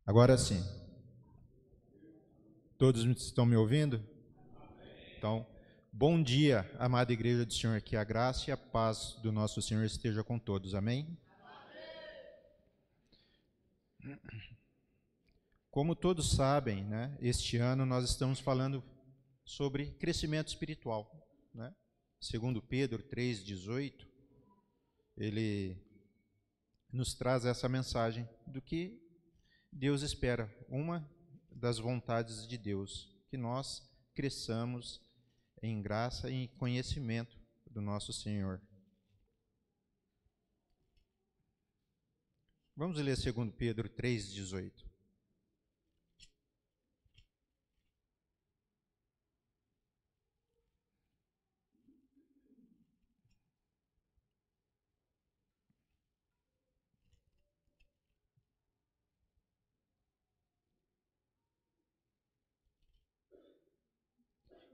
Agora sim. Todos estão me ouvindo? Então, bom dia, amada Igreja do Senhor, que a graça e a paz do nosso Senhor esteja com todos. Amém? Como todos sabem, né, este ano nós estamos falando sobre crescimento espiritual, né? Segundo Pedro 3,18, ele nos traz essa mensagem do que Deus espera, uma das vontades de Deus, que nós cresçamos em graça e em conhecimento do nosso Senhor. Vamos ler 2 Pedro 3,18.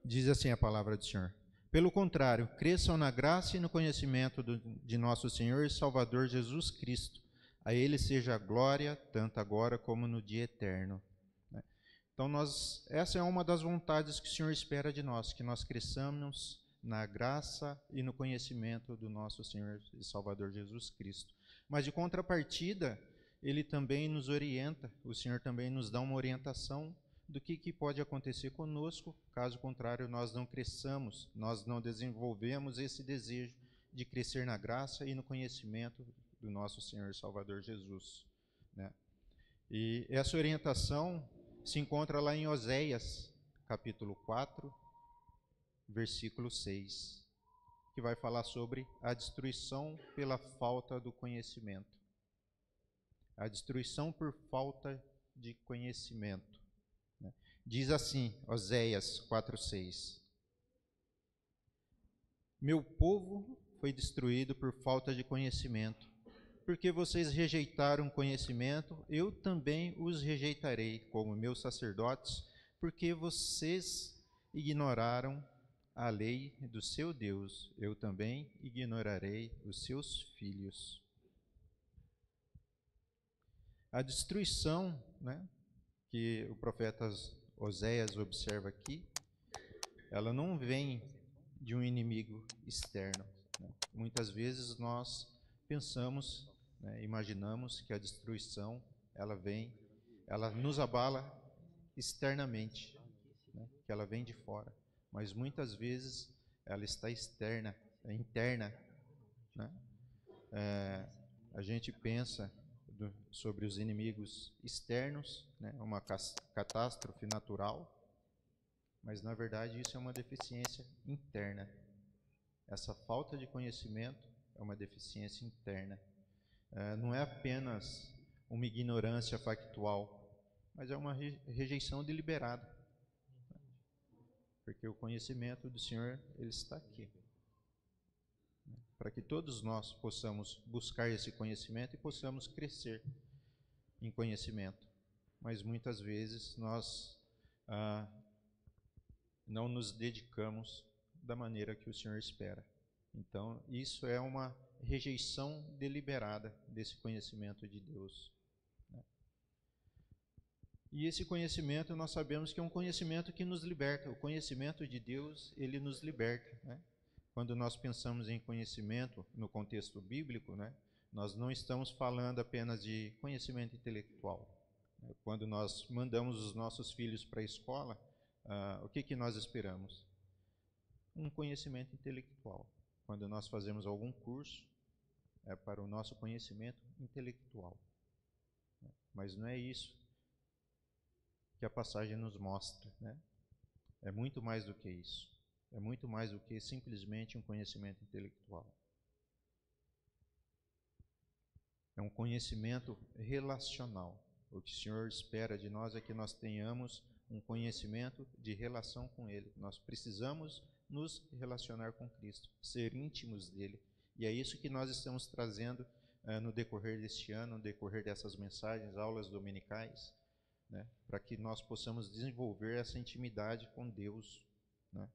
Diz assim a palavra do Senhor: pelo contrário, cresçam na graça e no conhecimento de nosso Senhor e Salvador Jesus Cristo. A Ele seja a glória, tanto agora como no dia eterno. Então, essa é uma das vontades que o Senhor espera de nós, que nós cresçamos na graça e no conhecimento do nosso Senhor e Salvador Jesus Cristo. Mas, de contrapartida, Ele também nos orienta, o Senhor também nos dá uma orientação do que pode acontecer conosco, caso contrário, nós não cresçamos, nós não desenvolvemos esse desejo de crescer na graça e no conhecimento do nosso Senhor e Salvador Jesus, né? E essa orientação se encontra lá em Oséias, capítulo 4, versículo 6, que vai falar sobre a destruição pela falta do conhecimento. A destruição por falta de conhecimento. Diz assim, Oséias 4,6: meu povo foi destruído por falta de conhecimento. Porque vocês rejeitaram conhecimento, eu também os rejeitarei como meus sacerdotes, porque vocês ignoraram a lei do seu Deus, eu também ignorarei os seus filhos. A destruição, né, que o profeta Oséias observa aqui, ela não vem de um inimigo externo, né? Muitas vezes nós pensamos, né, imaginamos que a destruição ela nos abala externamente, né, que ela vem de fora, mas muitas vezes ela está interna, né? A gente pensa sobre os inimigos externos, né, uma catástrofe natural, mas na verdade isso é uma deficiência interna. Essa falta de conhecimento é uma deficiência interna. Não é apenas uma ignorância factual, mas é uma rejeição deliberada. Porque o conhecimento do Senhor, ele está aqui. Para que todos nós possamos buscar esse conhecimento e possamos crescer em conhecimento. Mas muitas vezes nós não nos dedicamos da maneira que o Senhor espera. Então, isso é uma rejeição deliberada desse conhecimento de Deus, né? E esse conhecimento, nós sabemos que é um conhecimento que nos liberta. O conhecimento de Deus, ele nos liberta, né? Quando nós pensamos em conhecimento no contexto bíblico, né, nós não estamos falando apenas de conhecimento intelectual. Quando nós mandamos os nossos filhos para a escola, o que nós esperamos? Um conhecimento intelectual. Quando nós fazemos algum curso, é para o nosso conhecimento intelectual. Mas não é isso que a passagem nos mostra, né? É muito mais do que isso. É muito mais do que simplesmente um conhecimento intelectual. É um conhecimento relacional. O que o Senhor espera de nós é que nós tenhamos um conhecimento de relação com Ele. Nós precisamos nos relacionar com Cristo, ser íntimos dEle. E é isso que nós estamos trazendo no decorrer deste ano, no decorrer dessas mensagens, aulas dominicais, né, para que nós possamos desenvolver essa intimidade com Deus, né?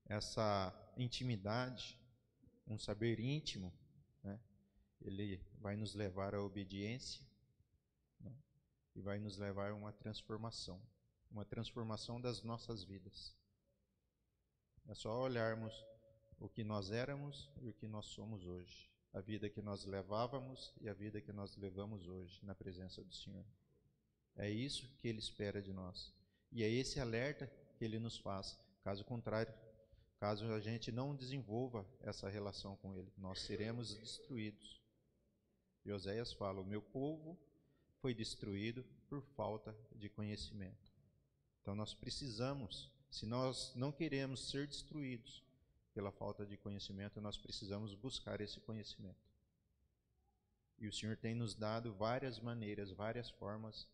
Essa intimidade, um saber íntimo, né, ele vai nos levar à obediência, né? e vai nos levar a uma transformação das nossas vidas. É só olharmos o que nós éramos e o que nós somos hoje, a vida que nós levávamos e a vida que nós levamos hoje na presença do Senhor. É isso que Ele espera de nós. E é esse alerta que Ele nos faz. Caso contrário, caso a gente não desenvolva essa relação com Ele, nós seremos destruídos. E Oséias fala: o meu povo foi destruído por falta de conhecimento. Então nós precisamos, se nós não queremos ser destruídos pela falta de conhecimento, nós precisamos buscar esse conhecimento. E o Senhor tem nos dado várias maneiras, várias formas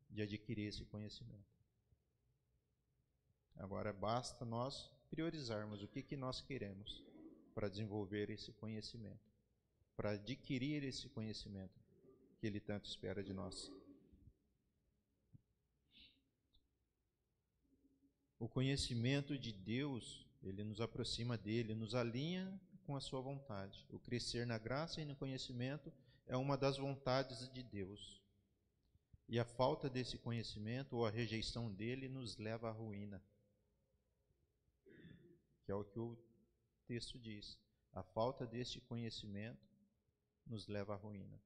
de adquirir esse conhecimento. Agora basta nós priorizarmos o que nós queremos para desenvolver esse conhecimento, para adquirir esse conhecimento que Ele tanto espera de nós. O conhecimento de Deus, ele nos aproxima dele, nos alinha com a sua vontade. O crescer na graça e no conhecimento é uma das vontades de Deus. E a falta desse conhecimento ou a rejeição dele nos leva à ruína, que é o que o texto diz. A falta deste conhecimento nos leva à ruína.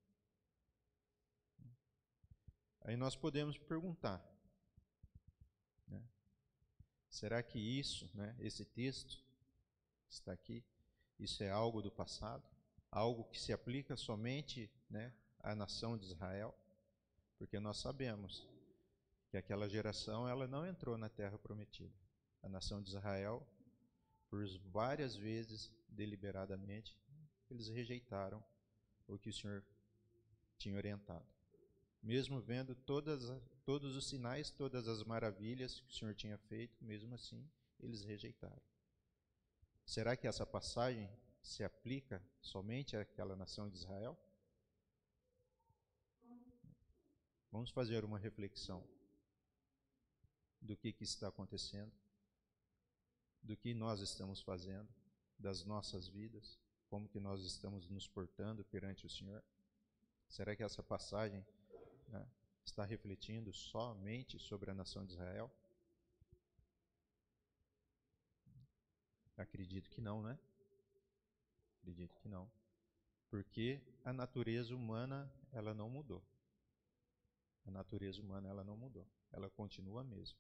Aí nós podemos perguntar, né? Será que isso, né, esse texto que está aqui, isso é algo do passado? Algo que se aplica somente, né, à nação de Israel? Porque nós sabemos que aquela geração ela não entrou na terra prometida. A nação de Israel, por várias vezes, deliberadamente, eles rejeitaram o que o Senhor tinha orientado. Mesmo vendo todos os sinais, todas as maravilhas que o Senhor tinha feito, mesmo assim, eles rejeitaram. Será que essa passagem se aplica somente àquela nação de Israel? Vamos fazer uma reflexão do que está acontecendo, do que nós estamos fazendo, das nossas vidas, como que nós estamos nos portando perante o Senhor. Será que essa passagem, né, está refletindo somente sobre a nação de Israel? Acredito que não, né? Acredito que não. Porque a natureza humana, ela não mudou. A natureza humana, ela não mudou. Ela continua a mesma.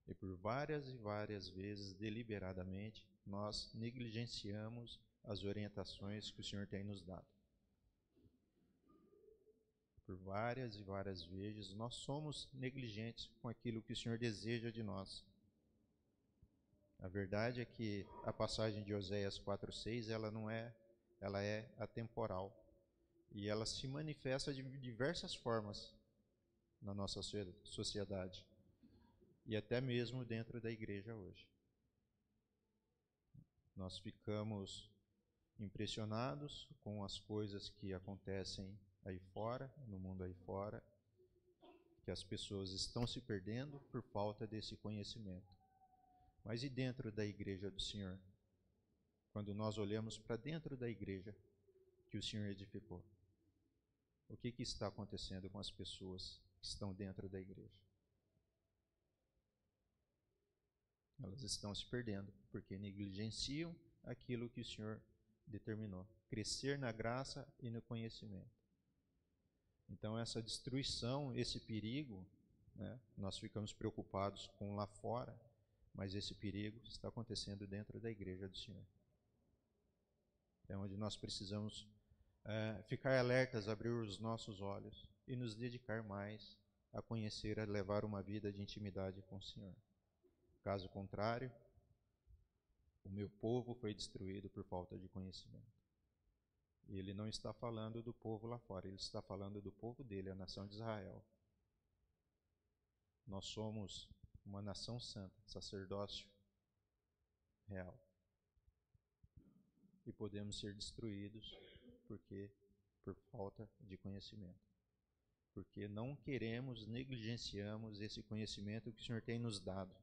E por várias e várias vezes, deliberadamente, nós negligenciamos as orientações que o Senhor tem nos dado. Por várias e várias vezes, nós somos negligentes com aquilo que o Senhor deseja de nós. A verdade é que a passagem de Oséias 4:6, ela é atemporal. E ela se manifesta de diversas formas na nossa sociedade. E até mesmo dentro da igreja hoje. Nós ficamos impressionados com as coisas que acontecem aí fora, no mundo aí fora, que as pessoas estão se perdendo por falta desse conhecimento. Mas e dentro da igreja do Senhor? Quando nós olhamos para dentro da igreja que o Senhor edificou, o que está acontecendo com as pessoas que estão dentro da igreja? Elas estão se perdendo porque negligenciam aquilo que o Senhor determinou. Crescer na graça e no conhecimento. Então essa destruição, esse perigo, né, nós ficamos preocupados com lá fora, mas esse perigo está acontecendo dentro da igreja do Senhor. É onde nós precisamos ficar alertas, abrir os nossos olhos e nos dedicar mais a conhecer, a levar uma vida de intimidade com o Senhor. Caso contrário, o meu povo foi destruído por falta de conhecimento. E ele não está falando do povo lá fora, ele está falando do povo dele, a nação de Israel. Nós somos uma nação santa, sacerdócio real. E podemos ser destruídos por falta de conhecimento. Porque não queremos, negligenciamos esse conhecimento que o Senhor tem nos dado.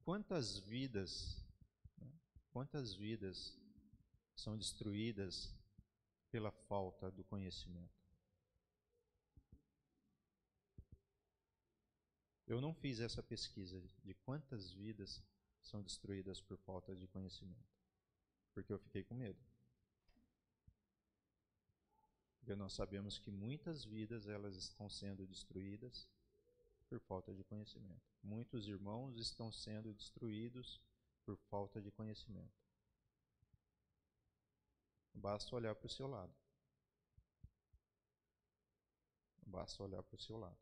Quantas vidas são destruídas pela falta do conhecimento. Eu não fiz essa pesquisa de quantas vidas são destruídas por falta de conhecimento, porque eu fiquei com medo. Porque nós sabemos que muitas vidas elas estão sendo destruídas por falta de conhecimento. Muitos irmãos estão sendo destruídos por falta de conhecimento. Basta olhar para o seu lado. Basta olhar para o seu lado.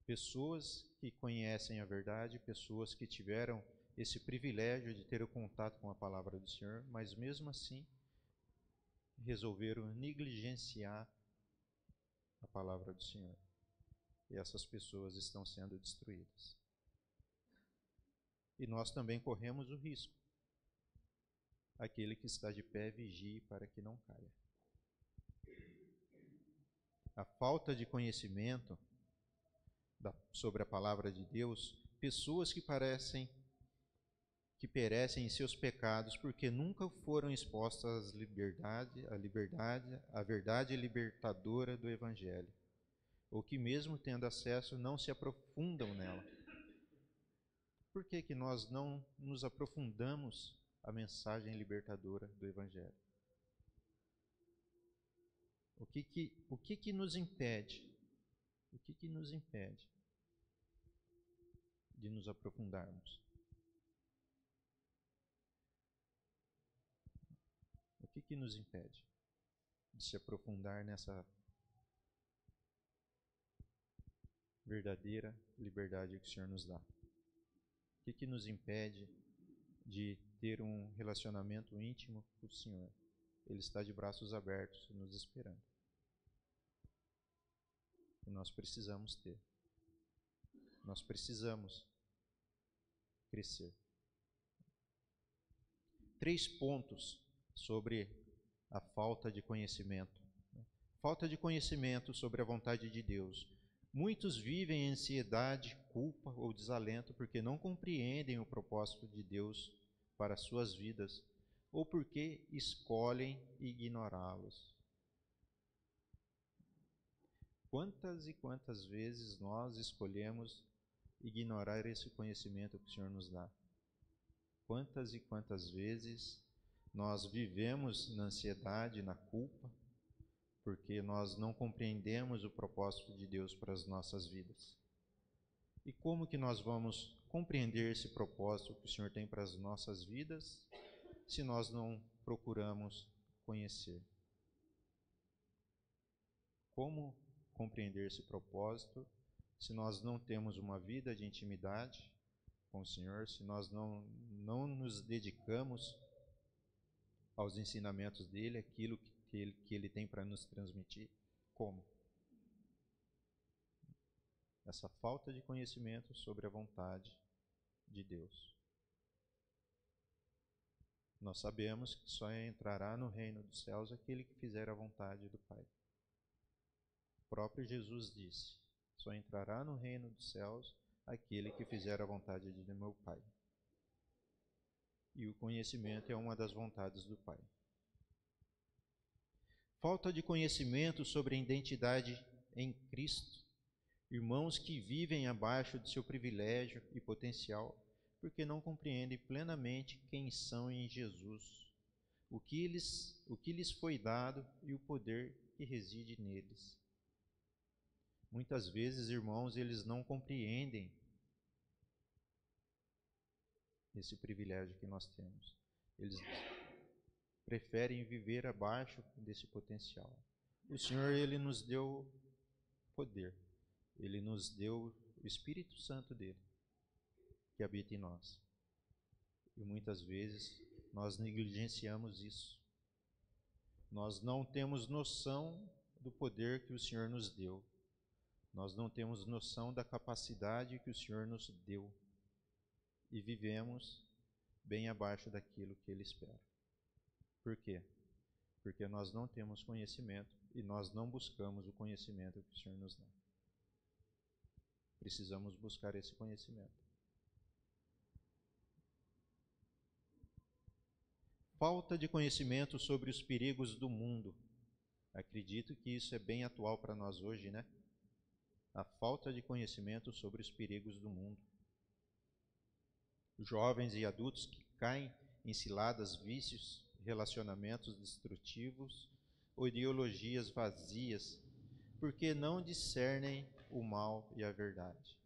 Pessoas que conhecem a verdade, pessoas que tiveram esse privilégio de ter o contato com a palavra do Senhor, mas mesmo assim resolveram negligenciar a palavra do Senhor. E essas pessoas estão sendo destruídas. E nós também corremos o risco. Aquele que está de pé, vigie para que não caia. A falta de conhecimento sobre a palavra de Deus, pessoas que perecem em seus pecados porque nunca foram expostas à verdade libertadora do Evangelho, ou que mesmo tendo acesso não se aprofundam nela. Por que nós não nos aprofundamos a mensagem libertadora do Evangelho? O que nos impede? O que nos impede de nos aprofundarmos? O que nos impede de se aprofundar nessa verdadeira liberdade que o Senhor nos dá? O que nos impede de ter um relacionamento íntimo com o Senhor? Ele está de braços abertos, nos esperando. E nós precisamos ter. Nós precisamos crescer. 3 pontos sobre a falta de conhecimento. Falta de conhecimento sobre a vontade de Deus. Muitos vivem em ansiedade, culpa ou desalento porque não compreendem o propósito de Deus para as suas vidas ou porque escolhem ignorá-los. Quantas e quantas vezes nós escolhemos ignorar esse conhecimento que o Senhor nos dá? Quantas e quantas vezes nós vivemos na ansiedade, na culpa, porque nós não compreendemos o propósito de Deus para as nossas vidas? E como que nós vamos compreender esse propósito que o Senhor tem para as nossas vidas se nós não procuramos conhecer? Como compreender esse propósito se nós não temos uma vida de intimidade com o Senhor, se nós não nos dedicamos aos ensinamentos dele, aquilo que ele tem para nos transmitir? Como? Essa falta de conhecimento sobre a vontade de Deus. Nós sabemos que só entrará no reino dos céus aquele que fizer a vontade do Pai. O próprio Jesus disse: só entrará no reino dos céus aquele que fizer a vontade de meu Pai. E o conhecimento é uma das vontades do Pai. Falta de conhecimento sobre a identidade em Cristo. Irmãos que vivem abaixo do seu privilégio e potencial, porque não compreendem plenamente quem são em Jesus, o que lhes foi dado e o poder que reside neles. Muitas vezes, irmãos, eles não compreendem esse privilégio que nós temos. Eles preferem viver abaixo desse potencial. O Senhor, Ele nos deu poder. Ele nos deu o Espírito Santo dele, que habita em nós. E muitas vezes nós negligenciamos isso. Nós não temos noção do poder que o Senhor nos deu. Nós não temos noção da capacidade que o Senhor nos deu. E vivemos bem abaixo daquilo que Ele espera. Por quê? Porque nós não temos conhecimento e nós não buscamos o conhecimento que o Senhor nos dá. Precisamos buscar esse conhecimento. falta de conhecimento sobre os perigos do mundo. Acredito que isso é bem atual para nós hoje, né? A falta de conhecimento sobre os perigos do mundo. Jovens e adultos que caem em ciladas, vícios, relacionamentos destrutivos ou ideologias vazias, porque não discernem o mal e a verdade.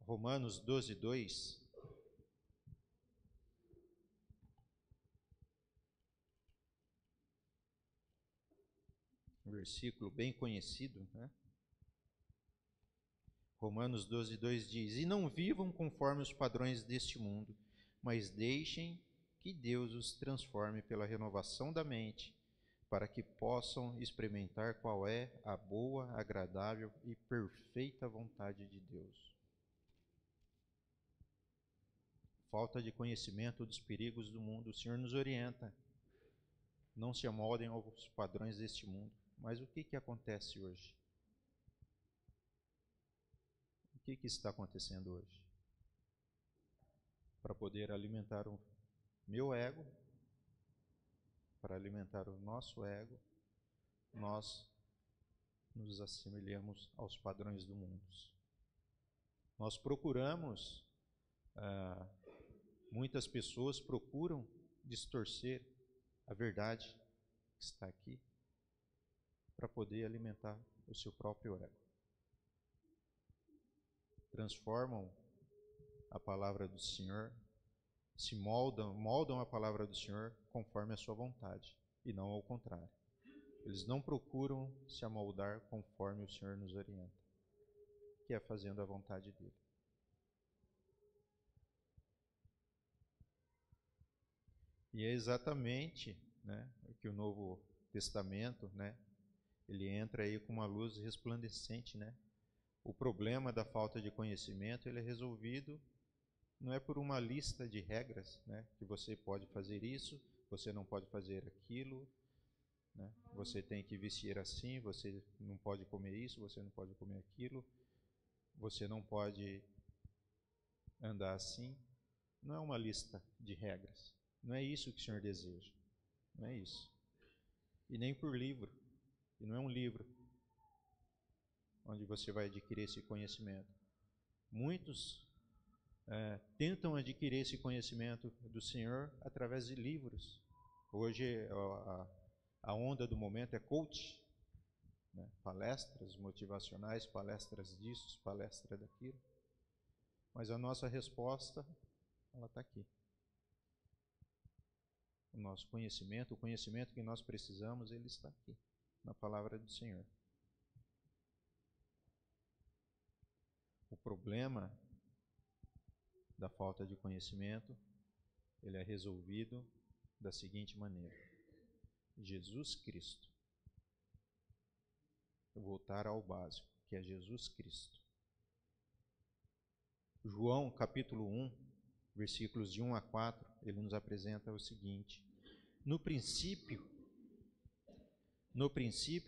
Romanos 12, 2. Um versículo bem conhecido, né? Romanos 12, 2 diz: E não vivam conforme os padrões deste mundo, mas deixem que Deus os transforme pela renovação da mente, para que possam experimentar qual é a boa, agradável e perfeita vontade de Deus. Falta de conhecimento dos perigos do mundo. O Senhor nos orienta. Não se amoldem aos padrões deste mundo. Mas o que acontece hoje? O que está acontecendo hoje? Para poder alimentar o meu ego, para alimentar o nosso ego, nós nos assemelhamos aos padrões do mundo. Nós procuramos, muitas pessoas procuram distorcer a verdade que está aqui para poder alimentar o seu próprio ego. Transformam a palavra do Senhor, se moldam a palavra do Senhor conforme a sua vontade, e não ao contrário. Eles não procuram se amoldar conforme o Senhor nos orienta, que é fazendo a vontade dele. E é exatamente, né, que o Novo Testamento, né, ele entra aí com uma luz resplandecente, né? O problema da falta de conhecimento, ele é resolvido não é por uma lista de regras, né, que você pode fazer isso, você não pode fazer aquilo, né? Você tem que vestir assim, você não pode comer isso, você não pode comer aquilo, você não pode andar assim. Não é uma lista de regras. Não é isso que o Senhor deseja. Não é isso. E nem por livro. E não é um livro onde você vai adquirir esse conhecimento. Muitos tentam adquirir esse conhecimento do Senhor através de livros. Hoje a onda do momento é coach, né? Palestras motivacionais, palestras disso, palestra daquilo. Mas a nossa resposta, ela está aqui. O nosso conhecimento, o conhecimento que nós precisamos, ele está aqui, na palavra do Senhor. O problema da falta de conhecimento, ele é resolvido da seguinte maneira: Jesus Cristo. Eu vou voltar ao básico, que é Jesus Cristo. João, capítulo 1, versículos de 1 a 4, ele nos apresenta o seguinte: No princípio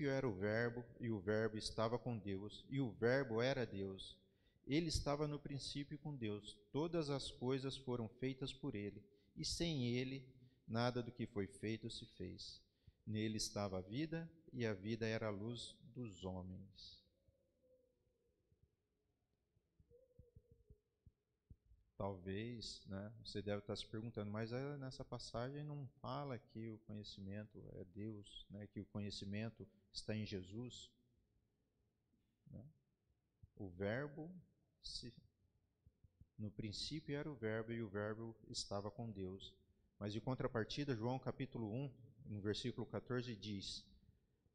era o Verbo, e o Verbo estava com Deus, e o Verbo era Deus. Ele estava no princípio com Deus. Todas as coisas foram feitas por ele, e sem ele nada do que foi feito se fez. Nele estava a vida, e a vida era a luz dos homens. Talvez, né, você deve estar se perguntando, mas nessa passagem não fala que o conhecimento é Deus, né, que o conhecimento está em Jesus, né? O Verbo, no princípio era o Verbo, e o Verbo estava com Deus. Mas de contrapartida, João capítulo 1, no versículo 14, diz: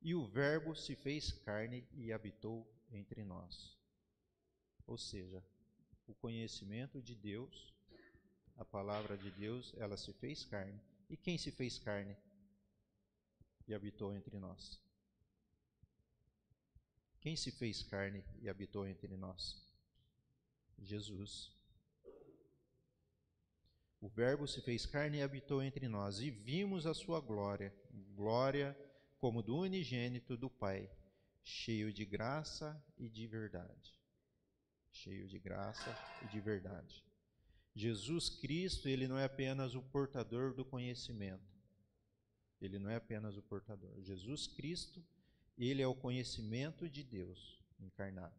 E o Verbo se fez carne e habitou entre nós. Ou seja, o conhecimento de Deus, a palavra de Deus, ela se fez carne. E quem se fez carne e habitou entre nós? Quem se fez carne e habitou entre nós? Jesus. O Verbo se fez carne e habitou entre nós, e vimos a sua glória, glória como do unigênito do Pai, cheio de graça e de verdade. Cheio de graça e de verdade. Jesus Cristo, ele não é apenas o portador do conhecimento. Ele não é apenas o portador. Jesus Cristo, ele é o conhecimento de Deus encarnado.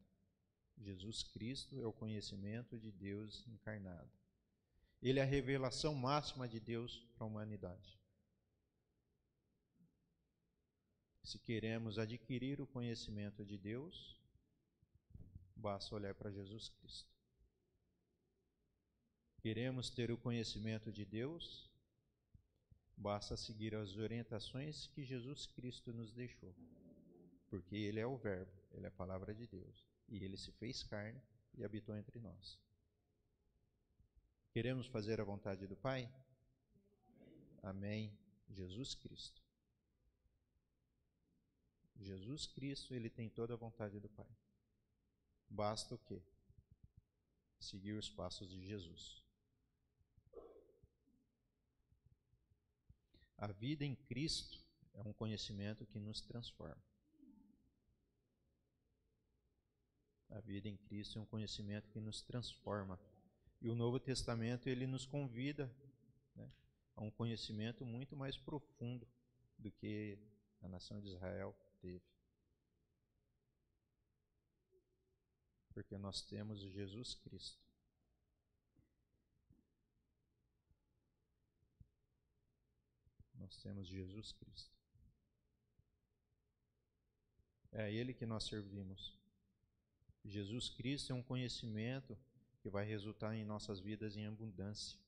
Jesus Cristo é o conhecimento de Deus encarnado. Ele é a revelação máxima de Deus para a humanidade. Se queremos adquirir o conhecimento de Deus, basta olhar para Jesus Cristo. Queremos ter o conhecimento de Deus, basta seguir as orientações que Jesus Cristo nos deixou. Porque Ele é o Verbo, Ele é a palavra de Deus. E Ele se fez carne e habitou entre nós. Queremos fazer a vontade do Pai? Amém. Jesus Cristo. Jesus Cristo, ele tem toda a vontade do Pai. Basta o quê? Seguir os passos de Jesus. A vida em Cristo é um conhecimento que nos transforma. A vida em Cristo é um conhecimento que nos transforma. E o Novo Testamento, ele nos convida, né, a um conhecimento muito mais profundo do que a nação de Israel teve. Porque nós temos Jesus Cristo. Nós temos Jesus Cristo. É a Ele que nós servimos. Jesus Cristo é um conhecimento que vai resultar em nossas vidas em abundância.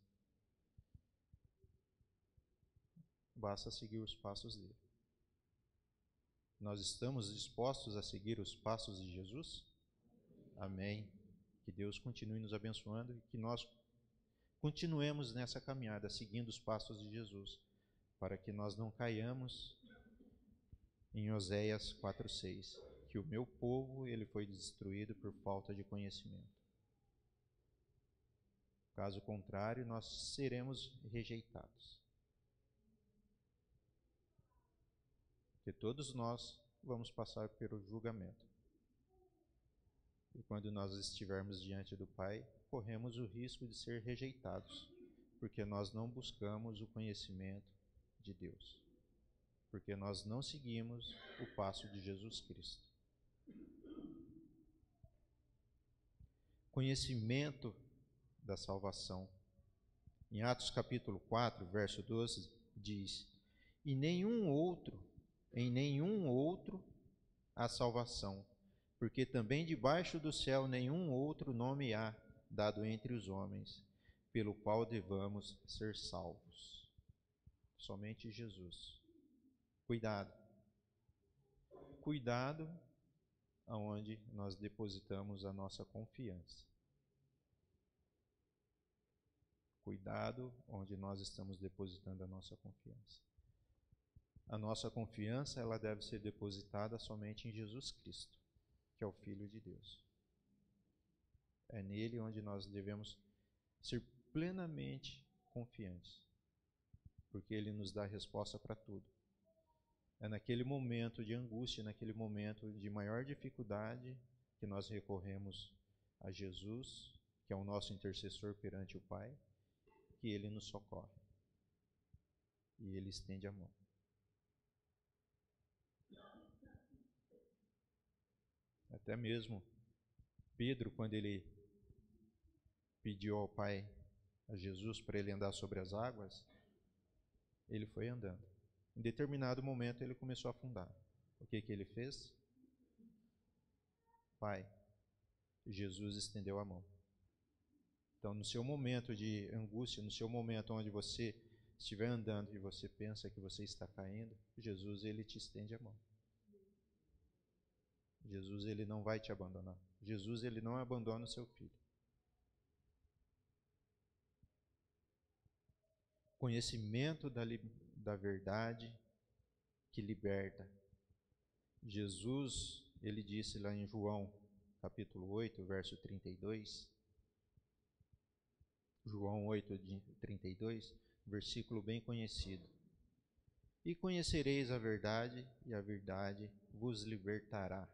Basta seguir os passos dele. Nós estamos dispostos a seguir os passos de Jesus? Amém. Que Deus continue nos abençoando e que nós continuemos nessa caminhada, seguindo os passos de Jesus, para que nós não caiamos em Oséias 4:6, que o meu povo ele foi destruído por falta de conhecimento. Caso contrário, nós seremos rejeitados. Porque todos nós vamos passar pelo julgamento. E quando nós estivermos diante do Pai, corremos o risco de ser rejeitados, porque nós não buscamos o conhecimento de Deus. Porque nós não seguimos o passo de Jesus Cristo. Conhecimento da salvação. Em Atos capítulo 4, verso 12, diz: em nenhum outro há salvação, porque também debaixo do céu nenhum outro nome há dado entre os homens, pelo qual devamos ser salvos. Somente Jesus. Cuidado. Cuidado aonde nós depositamos a nossa confiança. Cuidado onde nós estamos depositando a nossa confiança. A nossa confiança, ela deve ser depositada somente em Jesus Cristo, que é o Filho de Deus. É nele onde nós devemos ser plenamente confiantes, porque ele nos dá a resposta para tudo. É naquele momento de angústia, naquele momento de maior dificuldade, que nós recorremos a Jesus, que é o nosso intercessor perante o Pai, que ele nos socorre. E ele estende a mão. Até mesmo Pedro, quando ele pediu ao Pai, a Jesus, para ele andar sobre as águas, ele foi andando. Em determinado momento ele começou a afundar. O que ele fez? Pai, Jesus estendeu a mão. Então, no seu momento de angústia, no seu momento onde você estiver andando e você pensa que você está caindo, Jesus, ele te estende a mão. Jesus, ele não vai te abandonar. Jesus, ele não abandona o seu filho. Conhecimento da verdade que liberta. Jesus, ele disse lá em João, capítulo 8, verso 32, João 8, 32, versículo bem conhecido. E conhecereis a verdade, e a verdade vos libertará.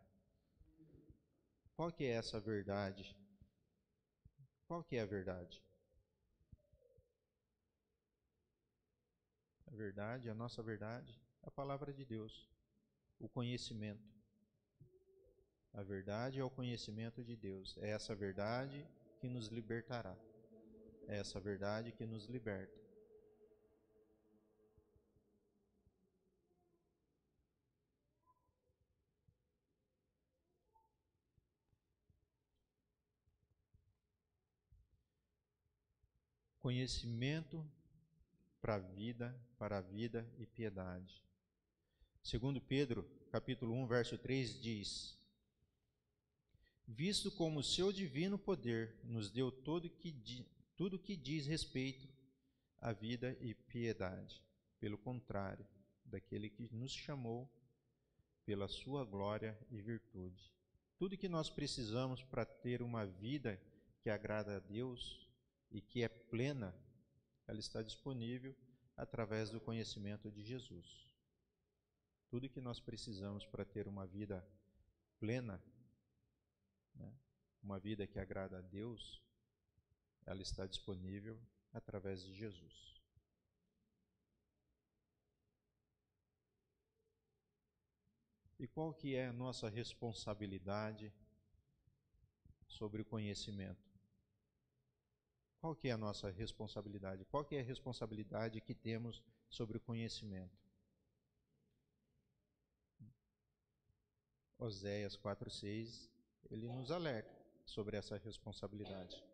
Qual que é essa verdade? Qual que é a verdade? A verdade, a nossa verdade, é a palavra de Deus, o conhecimento. A verdade é o conhecimento de Deus. É essa verdade que nos libertará. É essa verdade que nos liberta. Conhecimento para a vida e piedade. Segundo Pedro, capítulo 1, verso 3 diz: visto como o seu divino poder nos deu tudo que diz respeito à vida e piedade, pelo contrário, daquele que nos chamou pela sua glória e virtude. Tudo que nós precisamos para ter uma vida que agrada a Deus e que é plena, ela está disponível através do conhecimento de Jesus. Tudo que nós precisamos para ter uma vida plena, né, uma vida que agrada a Deus, ela está disponível através de Jesus. E qual que é a nossa responsabilidade sobre o conhecimento? Qual que é a nossa responsabilidade? Qual que é a responsabilidade que temos sobre o conhecimento? Oséias 4:6, ele nos alerta sobre essa responsabilidade.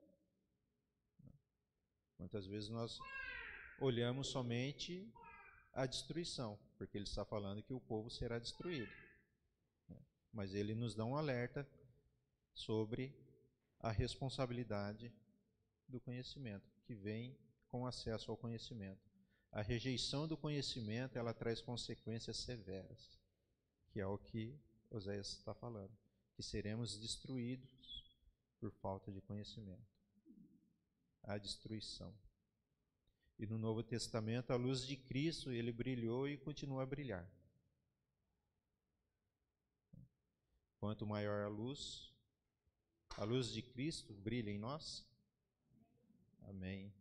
Muitas vezes nós olhamos somente a destruição, porque ele está falando que o povo será destruído. Mas ele nos dá um alerta sobre a responsabilidade do conhecimento, que vem com acesso ao conhecimento. A rejeição do conhecimento, ela traz consequências severas, que é o que Oséias está falando, que seremos destruídos por falta de conhecimento. A destruição. E no Novo Testamento, a luz de Cristo, ele brilhou e continua a brilhar. Quanto maior a luz de Cristo brilha em nós. Amém.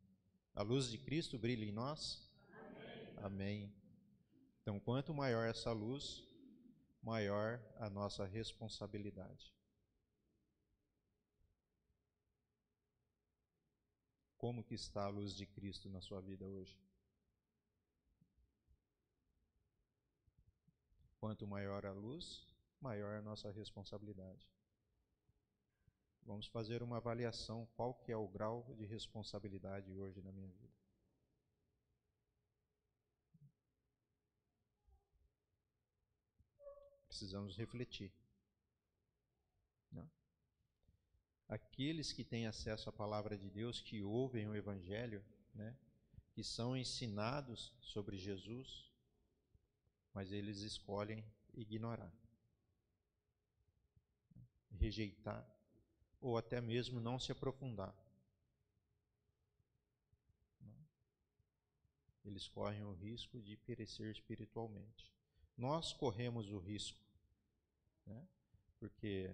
A luz de Cristo brilha em nós? Amém. Amém. Então, quanto maior essa luz, maior a nossa responsabilidade. Como que está a luz de Cristo na sua vida hoje? Quanto maior a luz, maior a nossa responsabilidade. Vamos fazer uma avaliação, qual que é o grau de responsabilidade hoje na minha vida. Precisamos refletir. Não? Aqueles que têm acesso à palavra de Deus, que ouvem o Evangelho, né, que são ensinados sobre Jesus, mas eles escolhem ignorar, rejeitar, ou até mesmo não se aprofundar. Eles correm o risco de perecer espiritualmente. Nós corremos o risco, né, porque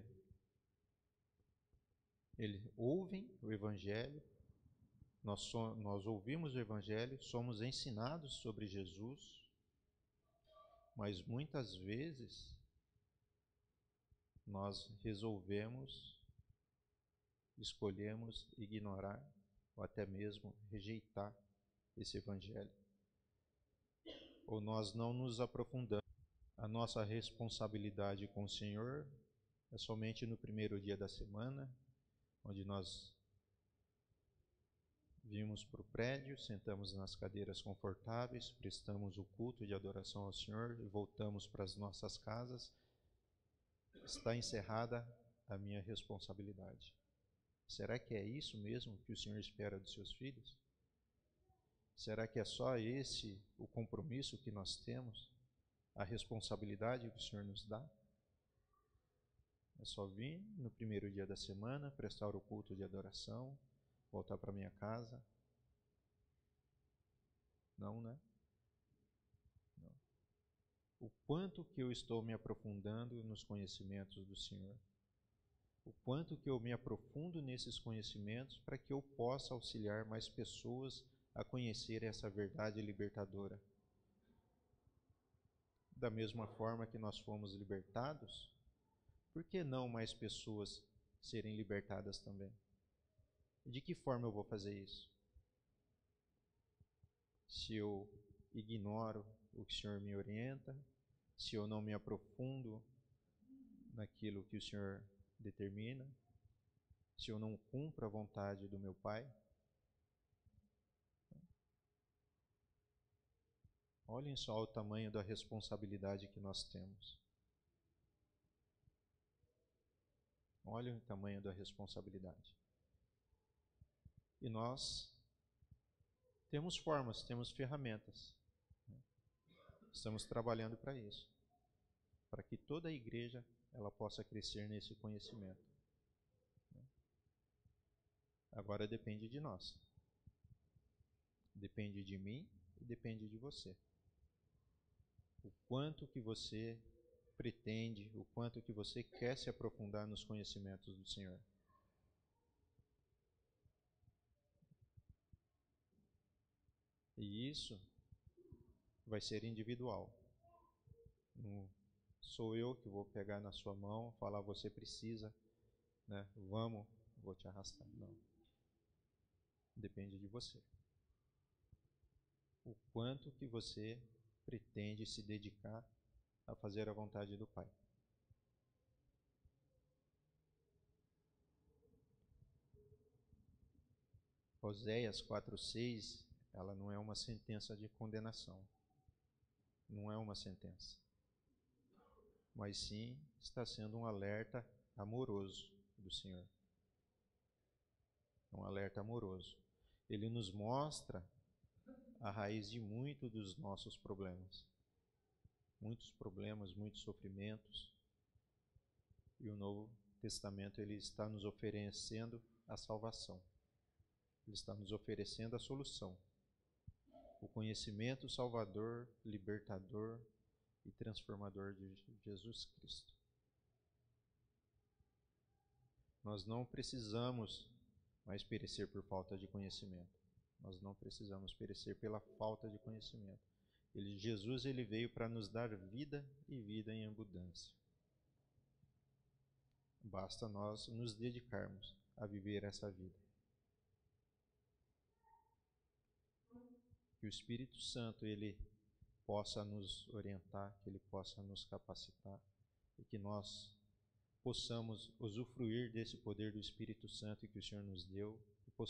eles ouvem o Evangelho, nós ouvimos o Evangelho, somos ensinados sobre Jesus, mas muitas vezes nós escolhemos ignorar ou até mesmo rejeitar esse Evangelho. Ou nós não nos aprofundamos. A nossa responsabilidade com o Senhor é somente no primeiro dia da semana, onde nós vimos para o prédio, sentamos nas cadeiras confortáveis, prestamos o culto de adoração ao Senhor e voltamos para as nossas casas. Está encerrada a minha responsabilidade. Será que é isso mesmo que o Senhor espera dos seus filhos? Será que é só esse o compromisso que nós temos? A responsabilidade que o Senhor nos dá? É só vir no primeiro dia da semana, prestar o culto de adoração, voltar para minha casa? Não, né? Não. O quanto que eu estou me aprofundando nos conhecimentos do Senhor? O quanto que eu me aprofundo nesses conhecimentos para que eu possa auxiliar mais pessoas a conhecer essa verdade libertadora, Da mesma forma que nós fomos libertados, por que não mais pessoas serem libertadas também? De que forma eu vou fazer isso? Se eu ignoro o que o Senhor me orienta, se eu não me aprofundo naquilo que o Senhor determina, se eu não cumpro a vontade do meu Pai? Olhem só o tamanho da responsabilidade que nós temos. Olhem o tamanho da responsabilidade. E nós temos formas, temos ferramentas. Estamos trabalhando para isso, para que toda a igreja ela possa crescer nesse conhecimento. Agora depende de nós. Depende de mim e depende de você. O quanto que você pretende, o quanto que você quer se aprofundar nos conhecimentos do Senhor. E isso vai ser individual. Não sou eu que vou pegar na sua mão, falar você precisa, né? Vamos, vou te arrastar. Não. Depende de você. O quanto que você pretende se dedicar a fazer a vontade do Pai. Oséias 4:6, ela não é uma sentença de condenação. Não é uma sentença. Mas sim está sendo um alerta amoroso do Senhor. Um alerta amoroso. Ele nos mostra a raiz de muitos dos nossos problemas. Muitos problemas, muitos sofrimentos. E o Novo Testamento ele está nos oferecendo a salvação. Ele está nos oferecendo a solução. O conhecimento salvador, libertador e transformador de Jesus Cristo. Nós não precisamos mais perecer por falta de conhecimento. Nós não precisamos perecer pela falta de conhecimento. Jesus ele veio para nos dar vida e vida em abundância. Basta nós nos dedicarmos a viver essa vida. Que o Espírito Santo ele possa nos orientar, que ele possa nos capacitar e que nós possamos usufruir desse poder do Espírito Santo que o Senhor nos deu